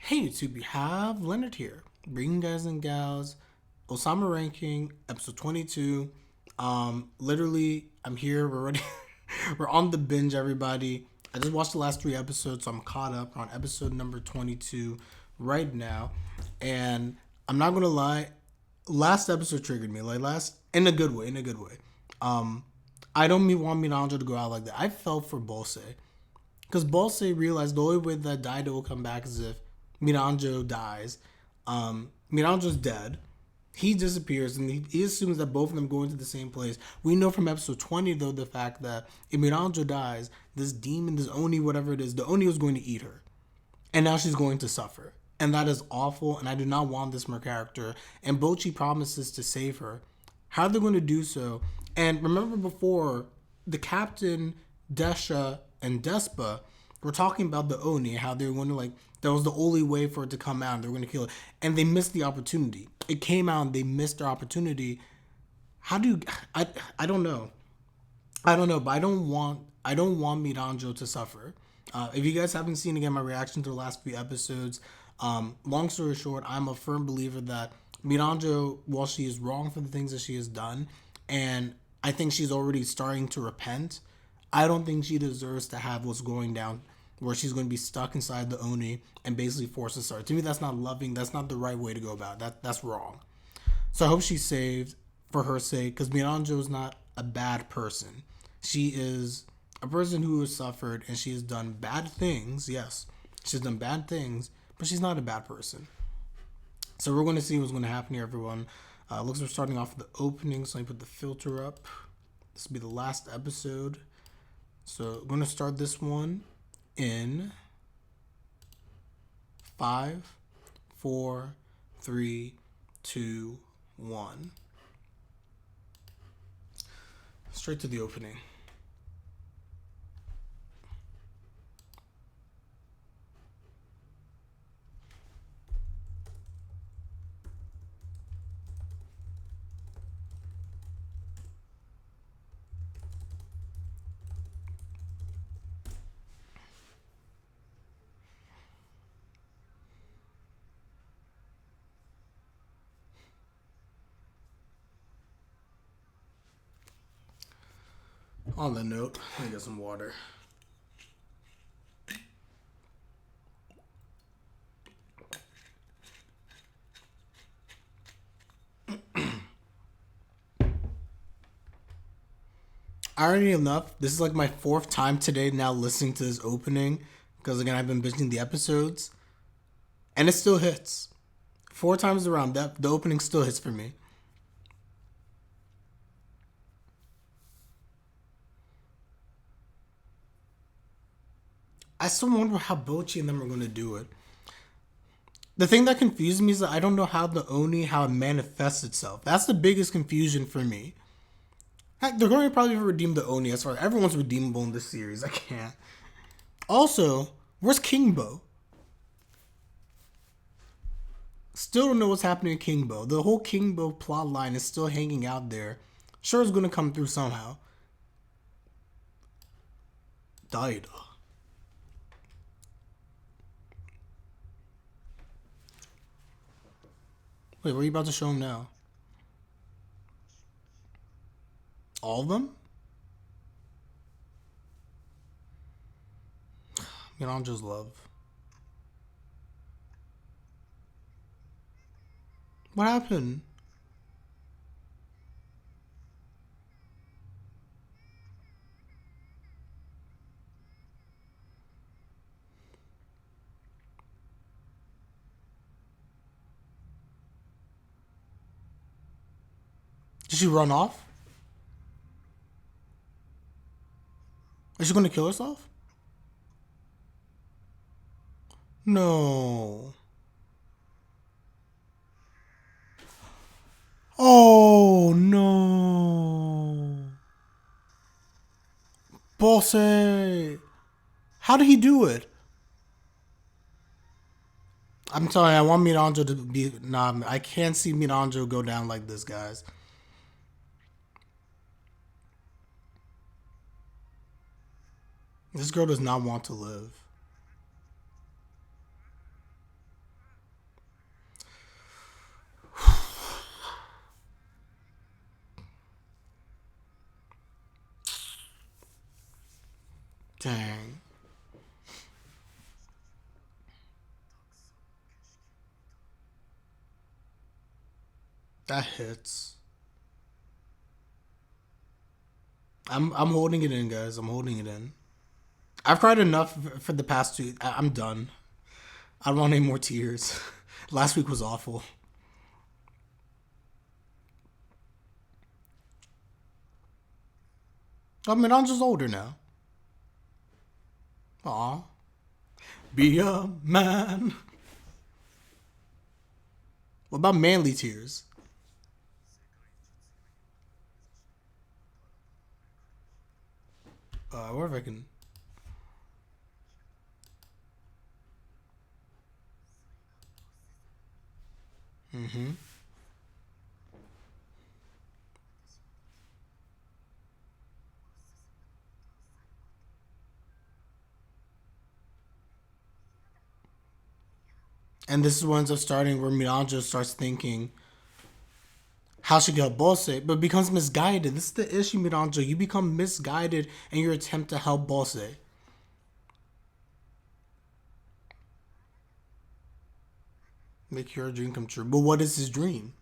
Hey YouTube, you have Leonard here, bringing guys and gals, Ousama ranking, episode 22. Literally, I'm here. We're ready. We're on the binge, everybody. I just watched the last three episodes, so I'm caught up on episode number 22 right now. And I'm not gonna lie, last episode triggered me. Like last, in a good way, in a good way. Um, I don't want Miranjo to go out like that. I felt for Bolse. Because Bolse realized the only way that Dido will come back is if Miranjo dies. Miranjo's dead. He disappears and he assumes that both of them go into the same place. We know from episode 20, though, the fact that if Miranjo dies, this demon, this Oni, whatever it is, the Oni was going to eat her. And now she's going to suffer. And that is awful, and I do not want this more character. And Bochi promises to save her. How are they going to do so? And remember before, the captain, Desha, and Despa were talking about the Oni, how they were going to, like, that was the only way for it to come out, and they were going to kill it. And they missed the opportunity. It came out, and they missed their opportunity. How do you, I don't know. I don't know, but I don't want Miranjo to suffer. If you guys haven't seen again my reaction to the last few episodes, long story short, I'm a firm believer that Miranjo, while she is wrong for the things that she has done, and I think she's already starting to repent, I don't think she deserves to have what's going down, where she's going to be stuck inside the Oni and basically forced to start. To me, that's not loving. That's not the right way to go about it. That's wrong. So I hope she's saved for her sake, because Miranjo is not a bad person. She is a person who has suffered and she has done bad things. Yes, she's done bad things, but she's not a bad person. So we're going to see what's going to happen here, everyone. Looks like we're starting off with the opening, so let me put the filter up. This will be the last episode. So I'm going to start this one in 5, 4, 3, 2, 1. Straight to the opening. On that note, let me get some water. Irony enough, this is like my fourth time today now listening to this opening, because again I've been binging the episodes, and it still hits. Four times around, that the opening still hits for me. I still wonder how Bochi and them are going to do it. The thing that confuses me is that I don't know how the Oni, how it manifests itself. That's the biggest confusion for me. Heck, they're going to probably redeem the Oni as far as everyone's redeemable in this series. I can't. Also, where's Kingbo? Still don't know what's happening in Kingbo. The whole Kingbo plot line is still hanging out there. Sure, it's going to come through somehow. Died. Wait, what are you about to show him now? All of them? Miranjo's love. What happened? Did she run off? Is she going to kill herself? No. Oh no. Bossy. How did he do it? I'm sorry, I want Miranjo to be. Nah, I can't see Miranjo go down like this, guys. This girl does not want to live. That hits. I'm holding it in, guys. I'm holding it in. I've cried enough for the past two. I'm done. I don't want any more tears. Last week was awful. I mean, I'm just older now. Aw. Be a man. What about manly tears? Where if I can. Mm-hmm. And this is when ends up starting where Miranjo starts thinking how she get Bosse, but becomes misguided. This is the issue, Miranjo. You become misguided in your attempt to help Bosse. Make your dream come true. But what is his dream?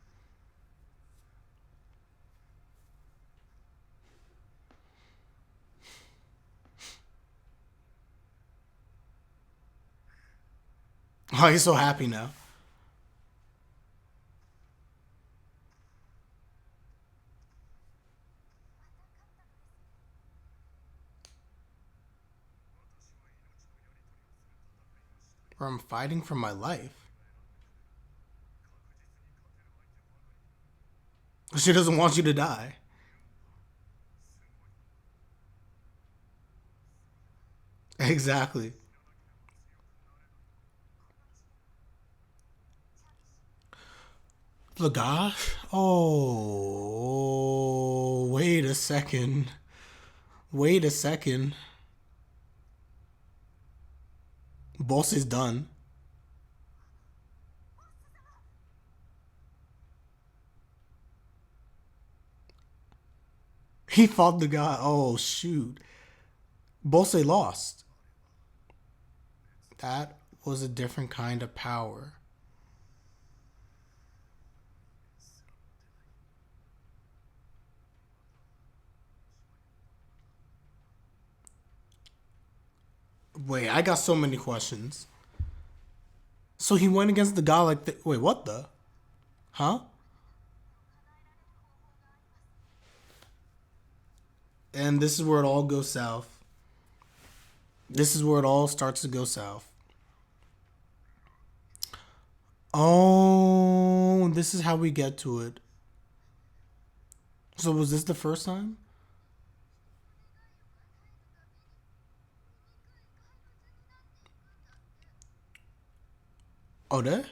Oh, he's so happy now. Where I'm fighting for my life. She doesn't want you to die. Exactly. The gosh? Oh, wait a second. Wait a second. Boss is done. He fought the guy. Oh, shoot. Bosse lost. That was a different kind of power. Wait, I got so many questions. So he went against the guy like, wait, what the? Huh? And this is where it all goes south. This is where it all starts to go south. Oh, this is how we get to it. So was this the first time? Oh, there?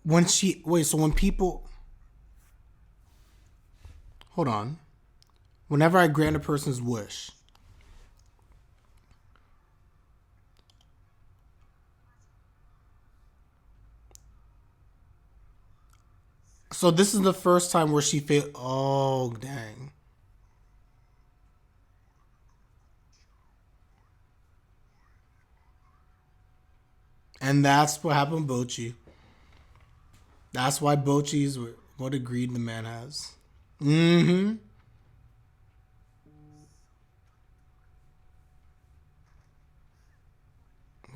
When she wait, so when people hold on. Whenever I grant a person's wish. So this is the first time where she failed. Oh, dang. And that's what happened with Bochi. That's why Bochi's what a greed the man has. Mm-hmm.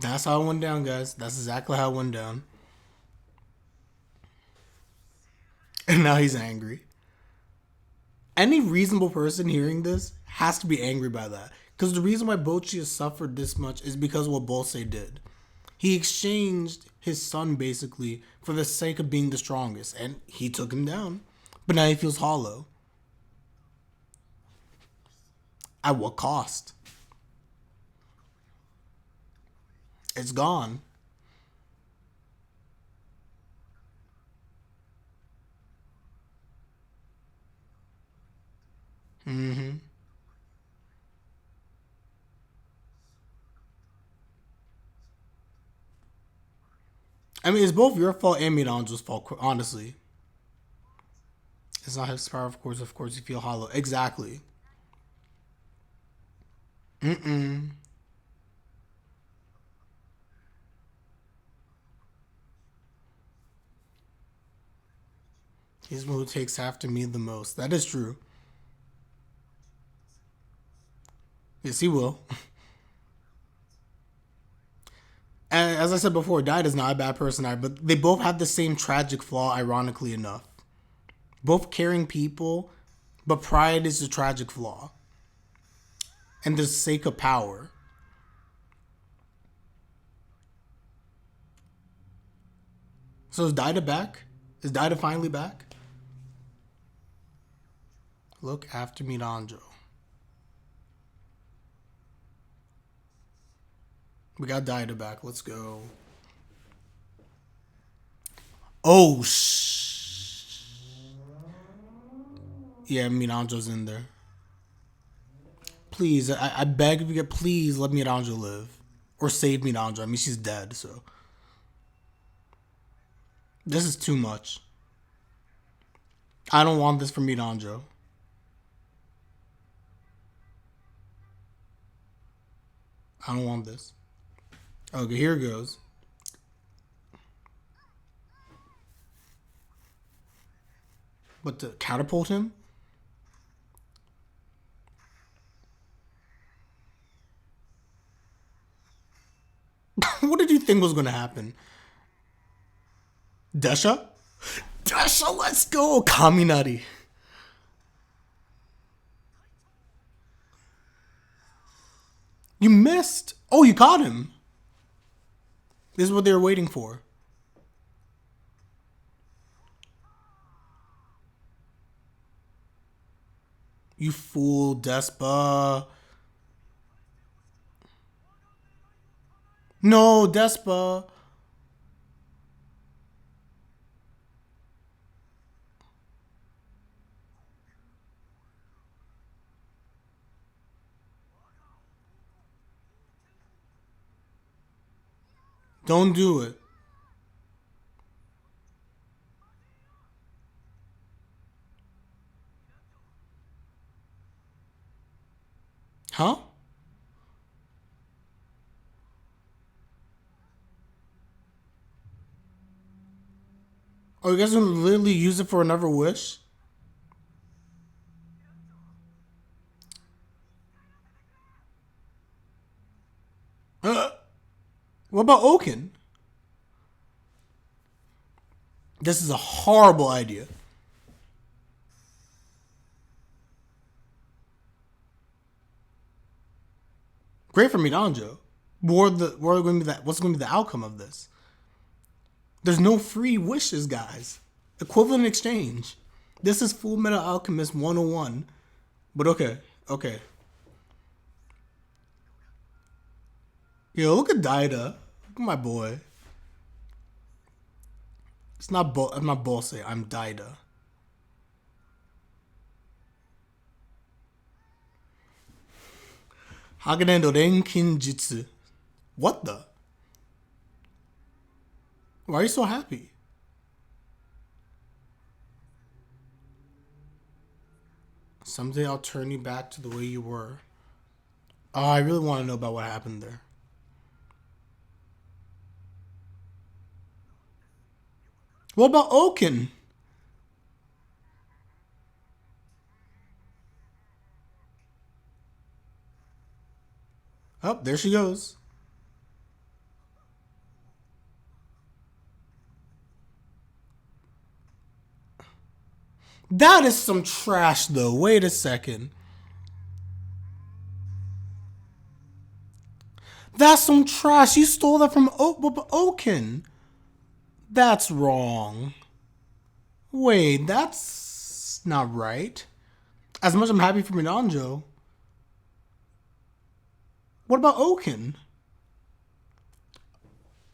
That's how it went down, guys. That's exactly how it went down. And now he's angry. Any reasonable person hearing this has to be angry by that. Because the reason why Bochi has suffered this much is because of what Bolse did. He exchanged his son basically for the sake of being the strongest, and he took him down. But now he feels hollow. At what cost? It's gone. Mm-hmm. I mean, it's both your fault and Miranjo's fault, honestly. It's not his power, of course. Of course, you feel hollow. Exactly. Mm-mm. He's the one who takes after me the most. That is true. Yes, he will. And as I said before, Died is not a bad person, but they both have the same tragic flaw, ironically enough. Both caring people, but pride is the tragic flaw. And the sake of power. So is Dida back? Is Dida finally back? Look after Miranjo. We got Dida back. Let's go. Oh, yeah, Miranjo's in there. Please, I beg if you get, please let Miranjo live. Or save Miranjo. I mean, she's dead, so. This is too much. I don't want this for Miranjo. I don't want this. Okay, here it goes. But to catapult him? What did you think was going to happen? Desha? Desha, let's go! Kaminari. You missed. Oh, you caught him. This is what they were waiting for. You fool, Despa. No, Despa. Don't do it. Huh? Oh, you guys gonna literally use it for another wish? What about Ouken? This is a horrible idea. Great for Miranjo. What's going to be the outcome of this? There's no free wishes, guys. Equivalent exchange. This is Full Metal Alchemist 101. But okay. Okay. Yo, look at Dida. Look at my boy. I'm not Bosse. I'm Dida. Haganendo Renkin Jitsu. What the? Why are you so happy? Someday I'll turn you back to the way you were. Oh, I really want to know about what happened there. What about Ouken? Oh, there she goes. That is some trash, though. Wait a second. That's some trash. You stole that from Ouken. That's wrong. Wait, that's not right. As much as I'm happy for Miranjo. What about Ouken?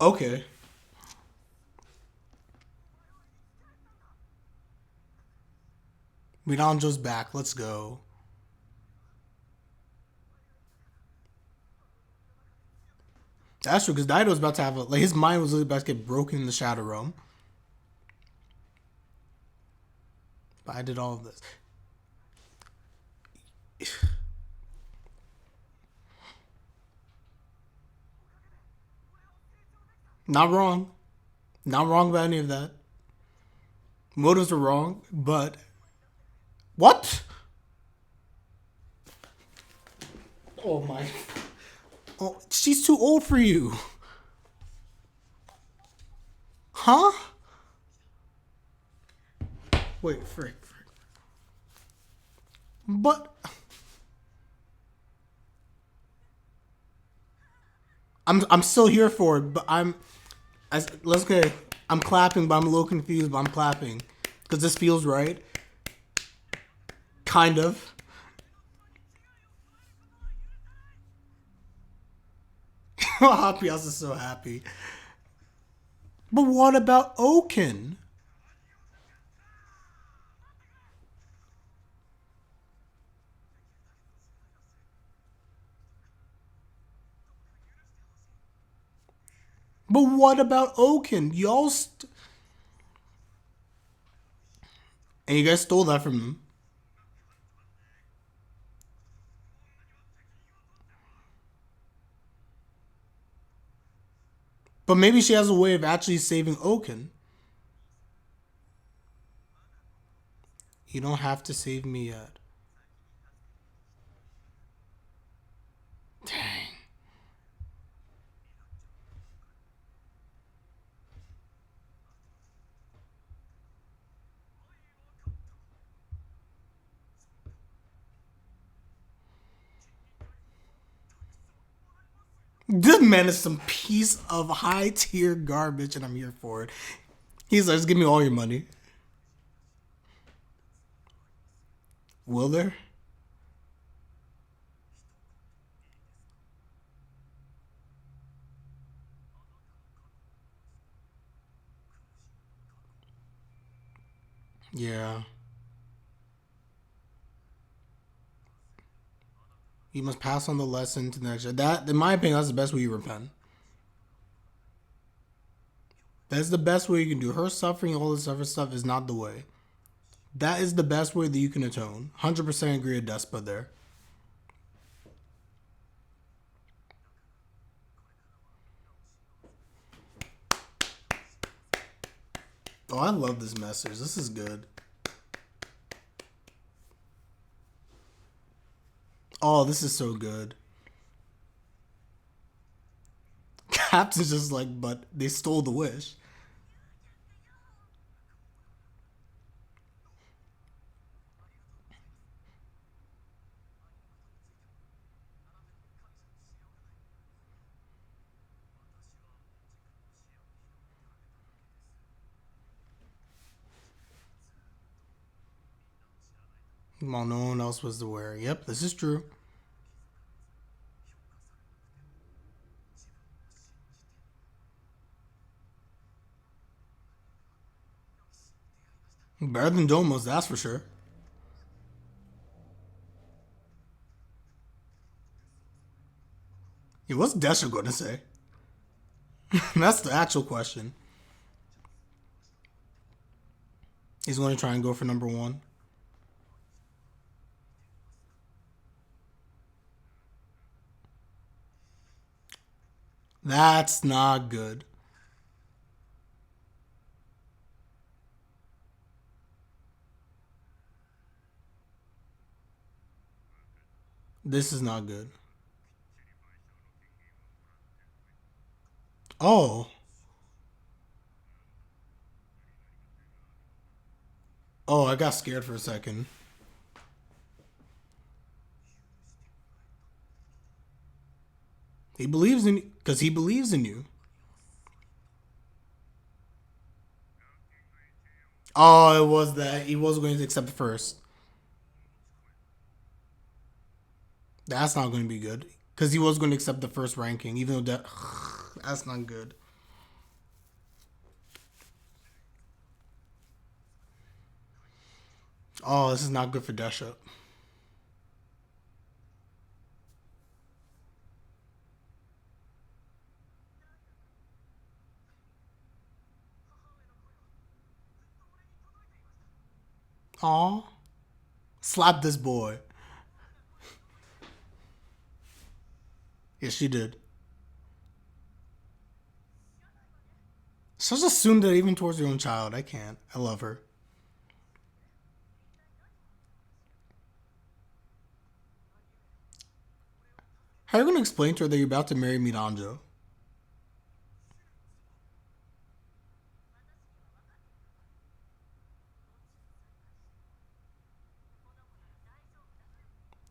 Okay. Miranjo's back. Let's go. That's true, because Dido's about to have his mind was really about to get broken in the Shadow Realm. But I did all of this. Not wrong. Not wrong about any of that. Motives were wrong, but what? Oh my. Oh, she's too old for you. Huh? Wait, frick. But I'm still here for it, but let's go. I'm clapping, but I'm a little confused, but I'm clapping because this feels right. Kind of. Happy House is so happy. But what about Ouken? But what about Ouken? And you guys stole that from him. But maybe she has a way of actually saving Ouken. You don't have to save me yet. Dang. This man is some piece of high tier garbage, and I'm here for it. He's like, just give me all your money. Will there? Yeah. You must pass on the lesson to the next year. That, in my opinion, that's the best way you repent. That's the best way you can do. Her suffering, all this other stuff, is not the way. That is the best way that you can atone. 100% agree with Despa there. Oh, I love this message. This is good. Oh, this is so good. Captain's just like, but they stole the wish. Well, no one else was aware. Yep, this is true. Better than Domos, that's for sure. Yeah, what's Desha going to say? That's the actual question. He's going to try and go for number one. That's not good. This is not good. Oh. Oh, I got scared for a second. He believes in you because he believes in you. Oh, it was that he was going to accept it first. That's not going to be good because he was going to accept the first ranking, even though that's not good. Oh, this is not good for Desha. Aw, slap this boy. Yes, she did. So just assume that even towards your own child. I can't. I love her. How are you gonna explain to her that you're about to marry Miranjo?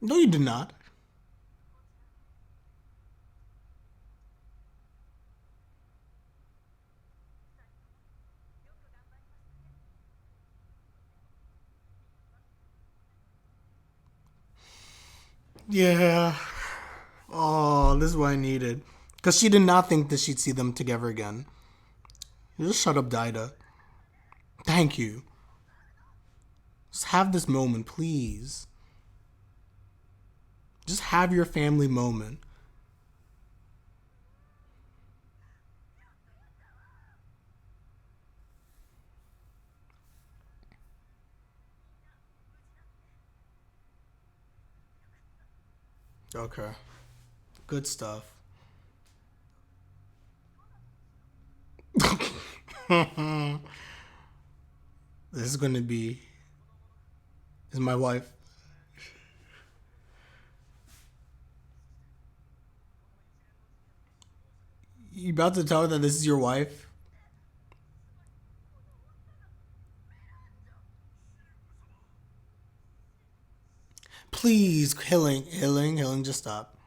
No, you did not. Yeah. Oh, this is what I needed. Because she did not think that she'd see them together again. You just shut up, Dida. Thank you. Just have this moment, please. Just have your family moment. Okay. Good stuff. This is gonna be. Is my wife. You about to tell her that this is your wife? Please, Hilling, just stop.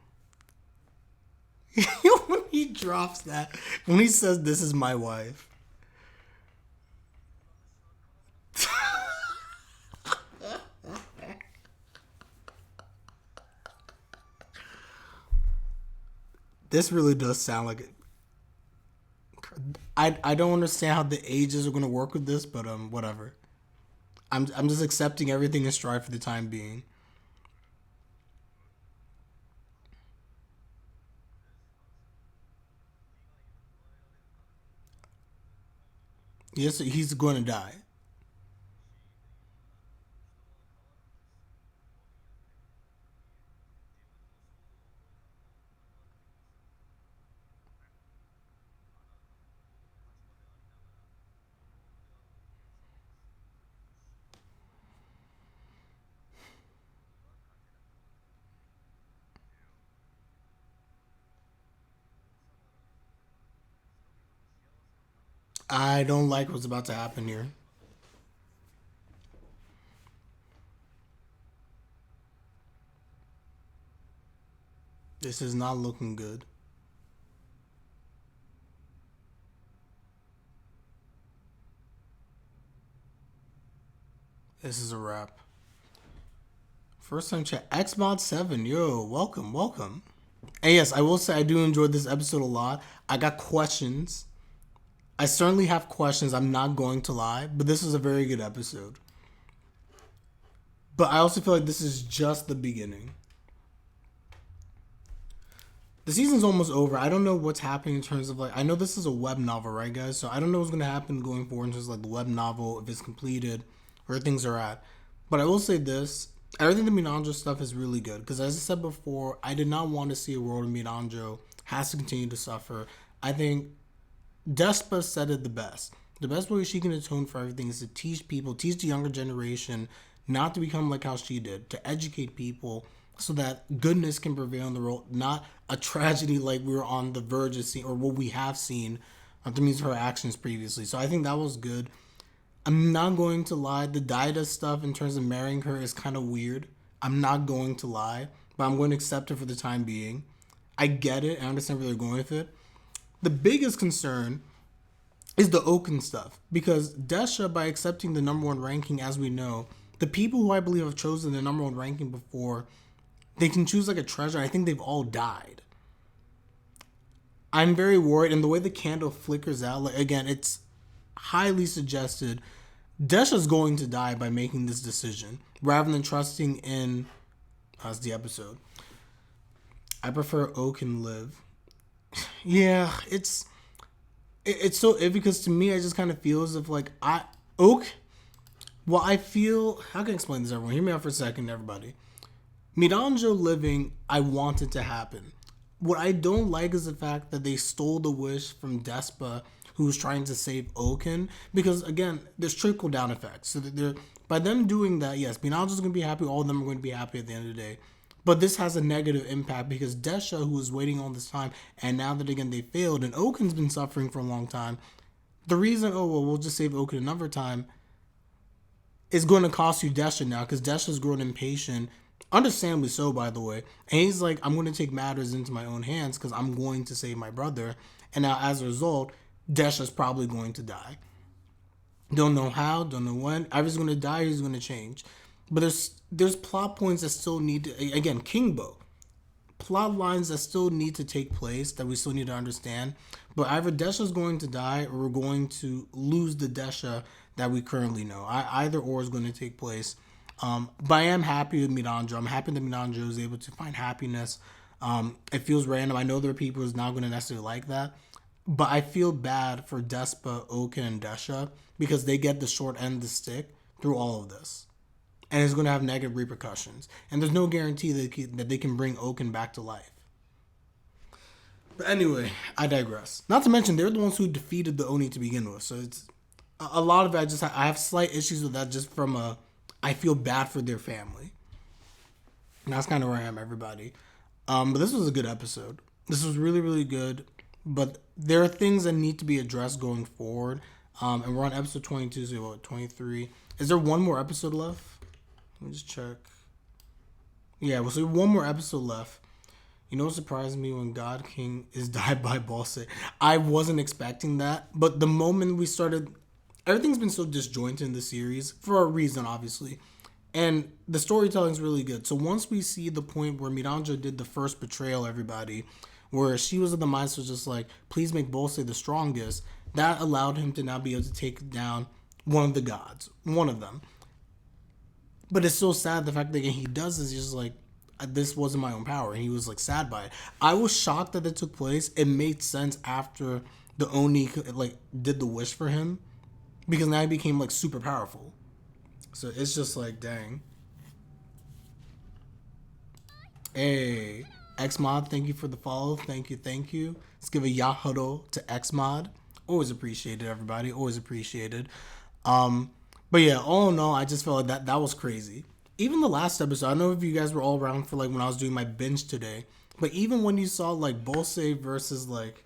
When he drops that, when he says, "This is my wife," this really does sound like it. I don't understand how the ages are gonna work with this, but whatever. I'm just accepting everything in stride for the time being. Yes, he's going to die. I don't like what's about to happen here. This is not looking good. This is a wrap. First time chat. Xmod7, yo, welcome, welcome. And yes, I will say I do enjoy this episode a lot. I got questions. I certainly have questions, I'm not going to lie, but this was a very good episode. But I also feel like this is just the beginning. The season's almost over. I don't know what's happening in terms of like I know this is a web novel, right guys? So I don't know what's gonna happen going forward in terms of like the web novel, if it's completed, where things are at. But I will say this. Everything the Miranjo stuff is really good. Because as I said before, I did not want to see a world where Miranjo has to continue to suffer. I think Despa said it the best. The best way she can atone for everything is to teach people, teach the younger generation not to become like how she did, to educate people so that goodness can prevail in the world, not a tragedy like we were on the verge of seeing, or what we have seen through means of her actions previously. So I think that was good. I'm not going to lie, the Daida stuff in terms of marrying her is kind of weird. I'm not going to lie, but I'm going to accept it for the time being. I get it. I understand where they're going with it. The biggest concern is the Ouken stuff. Because Desha, by accepting the number one ranking, as we know, the people who I believe have chosen the number one ranking before, they can choose like a treasure. I think they've all died. I'm very worried, and the way the candle flickers out, like again, it's highly suggested Desha's going to die by making this decision rather than trusting in as the episode. I prefer Ouken live. Yeah, it's so iffy because to me, I just kind of feel as if like Oak. Well, I feel how can I explain this, everyone? Hear me out for a second, everybody. Miranjo living, I want it to happen. What I don't like is the fact that they stole the wish from Despa, who was trying to save Ouken, because again, there's trickle down effects. So that they're by them doing that, yes, Miranjo's gonna be happy. All of them are going to be happy at the end of the day. But this has a negative impact because Desha, who was waiting all this time, and now that again they failed, and Ouken's been suffering for a long time. The reason, oh well, we'll just save Ouken another time, is going to cost you Desha now because Desha's grown impatient, understandably so, by the way. And he's like, I'm going to take matters into my own hands because I'm going to save my brother. And now, as a result, Desha's probably going to die. Don't know how, don't know when. Either he's going to die or he's going to change. But there's plot points that still need to, again, Kingbo. Plot lines that still need to take place that we still need to understand. But either Desha's going to die or we're going to lose the Desha that we currently know. Either or is going to take place. But I am happy with Miranjo. I'm happy that Miranjo is able to find happiness. It feels random. I know there are people who's not going to necessarily like that. But I feel bad for Despa, Ouken, and Desha because they get the short end of the stick through all of this. And it's going to have negative repercussions. And there's no guarantee that they can bring Ouken back to life. But anyway, I digress. Not to mention, they're the ones who defeated the Oni to begin with. So it's a lot of it. I have slight issues with that just from I feel bad for their family. And that's kind of where I am, everybody. But this was a good episode. This was really, really good. But there are things that need to be addressed going forward. And we're on episode 22, so what, 23. Is there one more episode left? Let me just check. Yeah, well, so one more episode left. You know what surprised me when God King is died by Balse? I wasn't expecting that. But the moment we started, everything's been so disjointed in the series for a reason, obviously. And the storytelling's really good. So once we see the point where Miranjo did the first betrayal, everybody, where she was of the mindset just like, please make Balse the strongest, that allowed him to now be able to take down one of the gods, one of them. But it's so sad the fact that he does this, he's just like, this wasn't my own power. And he was like sad by it. I was shocked that it took place. It made sense after the Oni like did the wish for him. Because now he became like super powerful. So it's just like, dang. Hey, Xmod, thank you for the follow. Thank you, thank you. Let's give a Yahoo to Xmod. Always appreciated, everybody. Always appreciated. But yeah, all in all, I just felt like that was crazy. Even the last episode, I don't know if you guys were all around for like when I was doing my binge today, but even when you saw like Balse versus like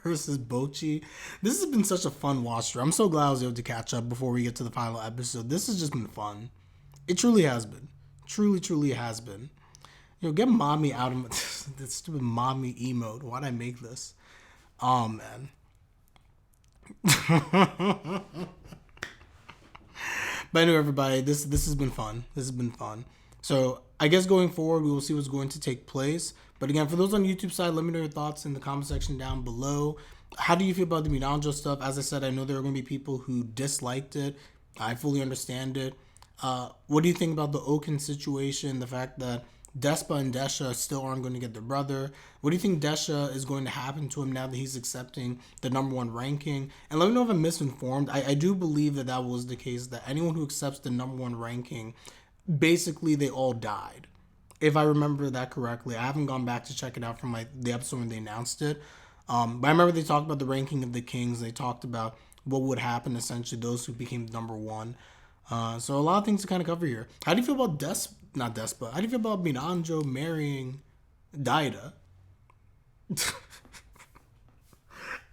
versus Bochi, this has been such a fun watch through. I'm so glad I was able to catch up before we get to the final episode. This has just been fun. It truly has been. Truly, truly has been. Yo, get mommy out of this stupid mommy emote. Why'd I make this? Oh man. But anyway, everybody, this has been fun. This has been fun. So I guess going forward, we will see what's going to take place. But again, for those on YouTube side, let me know your thoughts in the comment section down below. How do you feel about the Miranjo stuff? As I said, I know there are going to be people who disliked it. I fully understand it. What do you think about the Ouken situation? The fact that Despa and Desha still aren't going to get their brother. What do you think Desha is going to happen to him now that he's accepting the #1 ranking? And let me know if I'm misinformed. I do believe that was the case, that anyone who accepts the #1 ranking, basically they all died. If I remember that correctly. I haven't gone back to check it out from the episode when they announced it. But I remember they talked about the ranking of the kings. They talked about what would happen, essentially, those who became #1. So a lot of things to kind of cover here. How do you feel about not Despa? How do you feel about Miranjo marrying Daida?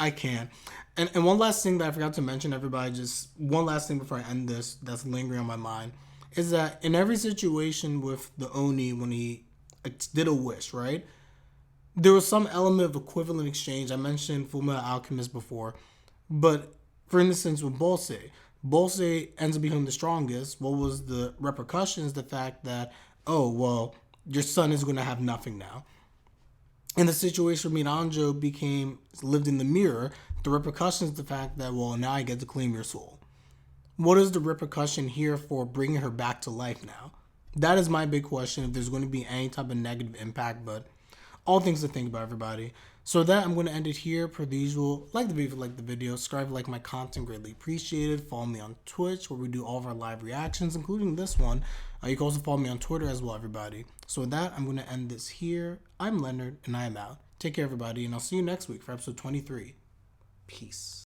I can't. And one last thing that I forgot to mention, everybody, just one last thing before I end this that's lingering on my mind, is that in every situation with the Oni, when he did a wish, right? There was some element of equivalent exchange. I mentioned Fullmetal Alchemist before. But for instance, with Balse ends up becoming the strongest. What was the repercussions? The fact that, oh, well, your son is going to have nothing now. In the situation where Miranjo lived in the mirror, the repercussions, the fact that, well, now I get to claim your soul. What is the repercussion here for bringing her back to life now? That is my big question, if there's going to be any type of negative impact, but all things to think about, everybody. So with that, I'm going to end it here. Per the usual, like the video, subscribe, like my content, greatly appreciated. Follow me on Twitch, where we do all of our live reactions, including this one. You can also follow me on Twitter as well, everybody. So with that, I'm going to end this here. I'm Leonard, and I am out. Take care, everybody, and I'll see you next week for episode 23. Peace.